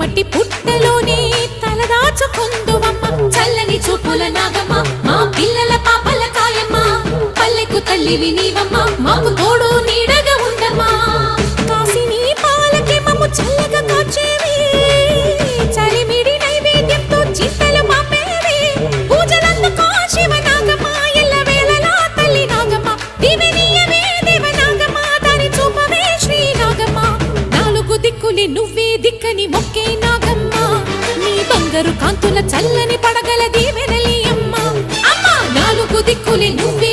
మట్టి పుట్టలోనే తలదాచుకుందువమ్మ చల్లని చూపుల నాగమ్మ మా పిల్లల పాపల కాయమ్మ పల్లెకు తల్లివి నీవమ్మ మాకు తోడు నీడగా ఉండమ్మా కాసిని పాలకి మమ్ము చల్లగా కాచేవి చలిమిడి నైవేద్యంతో చింతలు మాపేవి పూజలందుకో శివ నాగమ్మ ఎల్ల వేళలా తల్లి నాగమ్మ దివెనీయవే దేవ నాగమ్మ దారి చూపవే శ్రీ నాగమ్మ నాలుగు దిక్కులి నువ్వే దిక్కని మొక్కే నాగమ్మ నీ బంగారు కాంతుల చల్లని పడగల దీవెనలి అమ్మ అమ్మ నాలుగు దిక్కులి నువ్వే